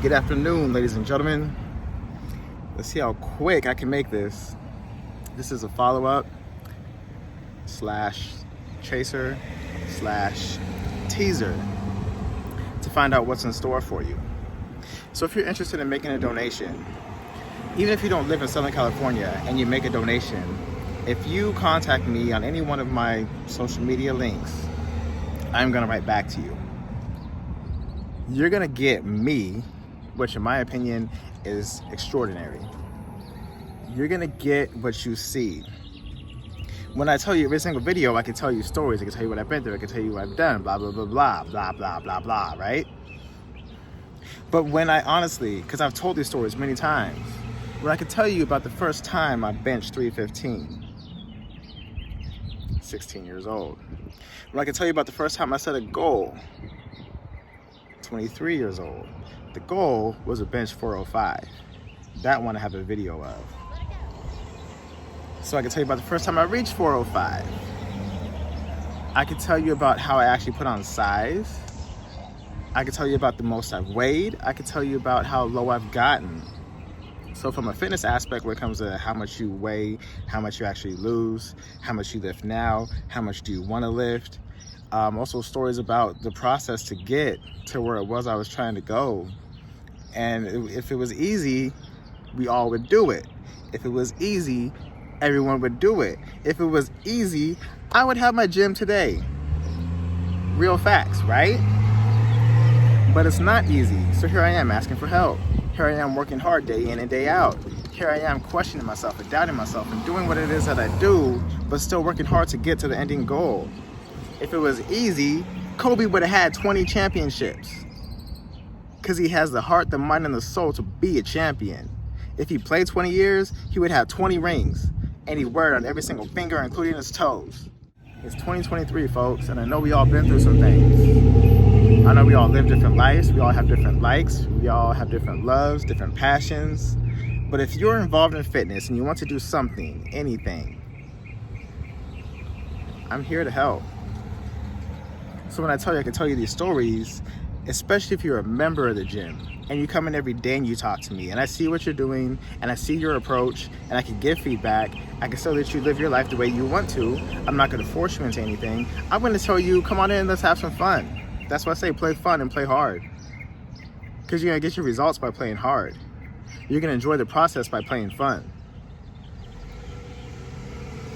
Good afternoon, ladies and gentlemen. Let's see how quick I can make this. This is a follow-up / chaser / teaser to find out what's in store for you. So if you're interested in making a donation, even if you don't live in Southern California and you make a donation, if you contact me on any one of my social media links, I'm gonna write back to you. You're gonna get me, which in my opinion is extraordinary. You're gonna get what you see. When I tell you every single video, I can tell you stories, I can tell you what I've been through, I can tell you what I've done, blah, blah, blah, blah, blah, blah, blah, blah, right? But when I honestly, because I've told these stories many times, when I could tell you about the first time I benched 315, 16 years old. When I could tell you about the first time I set a goal, 23 years old. The goal was a bench 405. That one I have a video of. So I can tell you about the first time I reached 405. I can tell you about how I actually put on size. I can tell you about the most I've weighed. I can tell you about how low I've gotten. So from a fitness aspect, where it comes to how much you weigh, how much you actually lose, how much you lift now, how much do you want to lift. Also stories about the process to get to where it was I was trying to go. And if it was easy, we all would do it. If it was easy, everyone would do it. If it was easy, I would have my gym today. Real facts, right? But it's not easy. So here I am asking for help. Here I am working hard day in and day out. Here I am questioning myself and doubting myself and doing what it is that I do, but still working hard to get to the ending goal. If it was easy, Kobe would have had 20 championships. Because he has the heart, the mind, and the soul to be a champion. If he played 20 years, he would have 20 rings. And he'd wear it on every single finger, including his toes. It's 2023, folks, and I know we all been through some things. I know we all live different lives. We all have different likes. We all have different loves, different passions. But if you're involved in fitness and you want to do something, anything, I'm here to help. So when I tell you, I can tell you these stories, especially if you're a member of the gym and you come in every day and you talk to me and I see what you're doing and I see your approach and I can give feedback. I can still let you live your life the way you want to. I'm not going to force you into anything. I'm going to tell you, come on in, let's have some fun. That's why I say play fun and play hard. Because you're going to get your results by playing hard. You're going to enjoy the process by playing fun.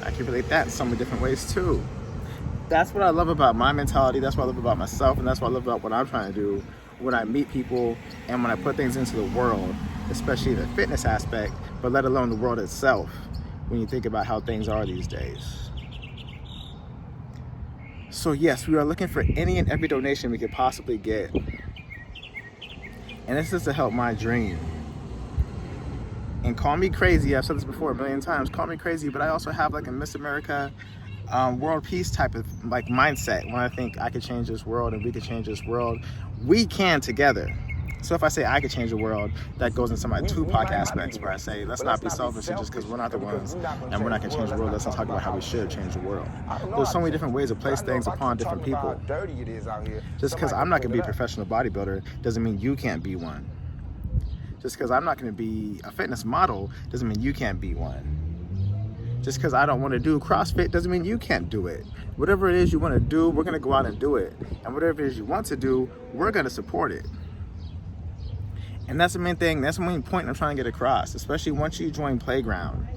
I can relate that in so many different ways too. That's what I love about my mentality. That's what I love about myself. And that's what I love about what I'm trying to do when I meet people and when I put things into the world, especially the fitness aspect, but let alone the world itself, when you think about how things are these days. So yes, we are looking for any and every donation we could possibly get. And this is to help my dream. And call me crazy, I've said this before a million times, call me crazy, but I also have like a Miss America world peace type of like mindset. When I think I could change this world and we could change this world, we can together. So if I say I could change the world, that goes into my Tupac aspects where I say, let's not be selfish and just because we're not the ones and we're not going to change the world, let's not talk about how we should change the world. There's so many different ways to place things upon different people. Just because I'm not going to be a professional bodybuilder doesn't mean you can't be one. Just because I'm not going to be a fitness model doesn't mean you can't be one. Just because I don't want to do CrossFit doesn't mean you can't do it. Whatever it is you want to do, we're going to go out and do it. And whatever it is you want to do, we're going to support it. And that's the main thing, that's the main point I'm trying to get across, especially once you join Playground.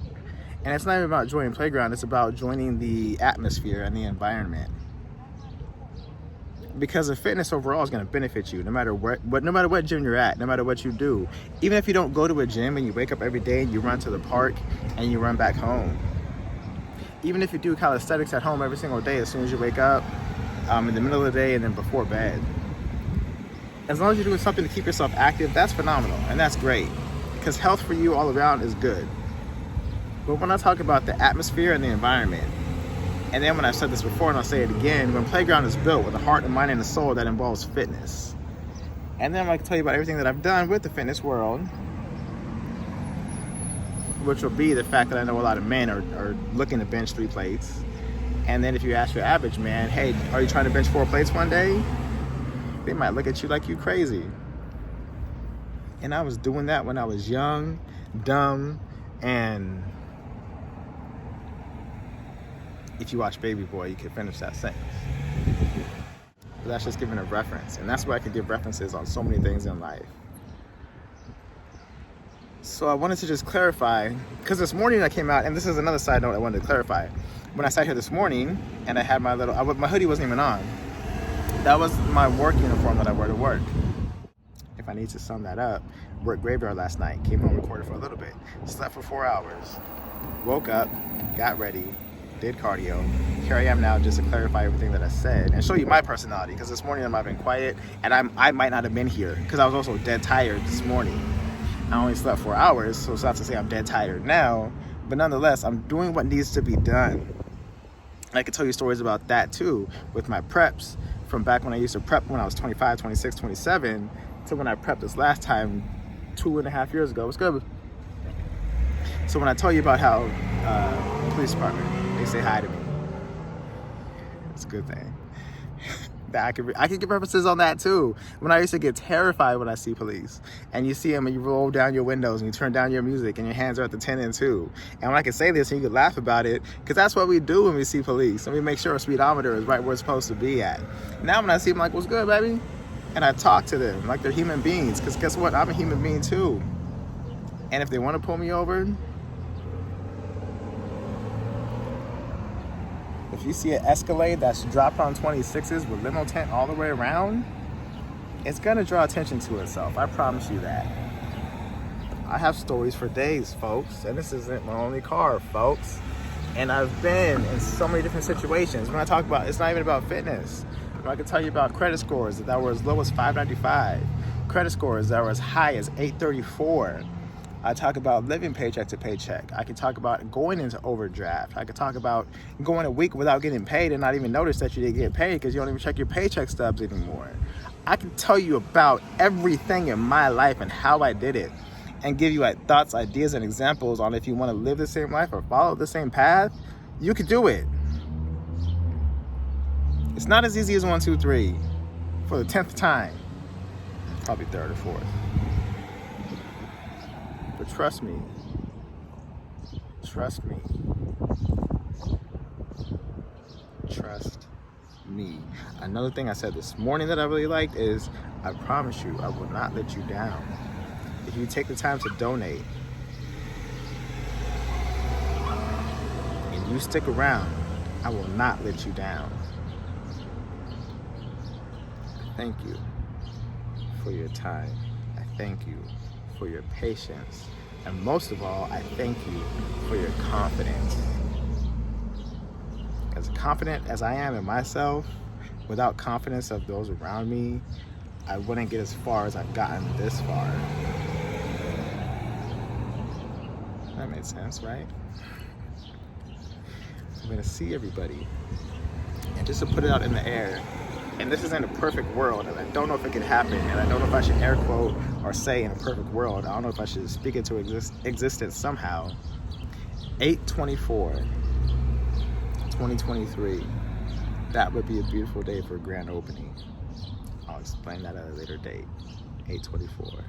And it's not even about joining Playground, it's about joining the atmosphere and the environment. Because the fitness overall is going to benefit you no matter what gym you're at, no matter what you do. Even if you don't go to a gym and you wake up every day and you run to the park and you run back home. Even if you do calisthenics at home every single day as soon as you wake up, in the middle of the day and then before bed. As long as you're doing something to keep yourself active, that's phenomenal and that's great. Because health for you all around is good. But when I talk about the atmosphere and the environment, and then when I've said this before and I'll say it again, when Playground is built with a heart, a mind, and a soul that involves fitness. And then I can tell you about everything that I've done with the fitness world, which will be the fact that I know a lot of men are looking to bench 3 plates. And then if you ask your average man, hey, are you trying to bench 4 plates one day? They might look at you like you crazy. And I was doing that when I was young, dumb, and if you watch Baby Boy, you can finish that sentence. But that's just giving a reference. And that's why I can give references on so many things in life. So I wanted to just clarify, because this morning I came out, and this is another side note I wanted to clarify. When I sat here this morning, and I had my hoodie wasn't even on. That was my work uniform that I wear to work. If I need to sum that up, worked graveyard last night, came home, recorded for a little bit, slept for 4 hours, woke up, got ready, did cardio. Here I am now just to clarify everything that I said and show you my personality, because this morning I might have been quiet, and I might not have been here because I was also dead tired this morning. I only slept 4 hours, so it's not to say I'm dead tired now, but nonetheless, I'm doing what needs to be done. I could tell you stories about that too, with my preps, from back when I used to prep when I was 25, 26, 27, to when I prepped this last time 2.5 years ago. What's good? So when I tell you about how police department, they say hi to me, it's a good thing. I could give references on that too. When I used to get terrified when I see police, and you see them and you roll down your windows and you turn down your music and your hands are at the 10 and 2. And when I can say this and you could laugh about it, because that's what we do when we see police. And we make sure our speedometer is right where it's supposed to be at. Now when I see them, I'm like, what's good, baby? And I talk to them like they're human beings, because guess what? I'm a human being too. And if they want to pull me over, if you see an Escalade that's dropped on 26s with limo tent all the way around, it's gonna draw attention to itself. I promise you that. I have stories for days, folks, and this isn't my only car, folks. And I've been in so many different situations. When I talk about, it's not even about fitness. I can tell you about credit scores that were as low as 595, credit scores that were as high as 834. I talk about living paycheck to paycheck. I can talk about going into overdraft. I could talk about going a week without getting paid and not even notice that you didn't get paid because you don't even check your paycheck stubs anymore. I can tell you about everything in my life and how I did it, and give you thoughts, ideas, and examples on if you want to live the same life or follow the same path, you could do it. It's not as easy as 1, 2, 3 for the 10th time, probably 3rd or 4th. But trust me, trust me, trust me. Another thing I said this morning that I really liked is, I promise you, I will not let you down. If you take the time to donate and you stick around, I will not let you down. Thank you for your time. I thank you for your patience. And most of all, I thank you for your confidence. As confident as I am in myself, without confidence of those around me, I wouldn't get as far as I've gotten this far. That made sense, right? I'm gonna see everybody. And just to put it out in the air, and this isn't a perfect world, and I don't know if it can happen, and I don't know if I should air quote or say in a perfect world. I don't know if I should speak it to existence somehow. 8/24/2023. That would be a beautiful day for a grand opening. I'll explain that at a later date. 8/24.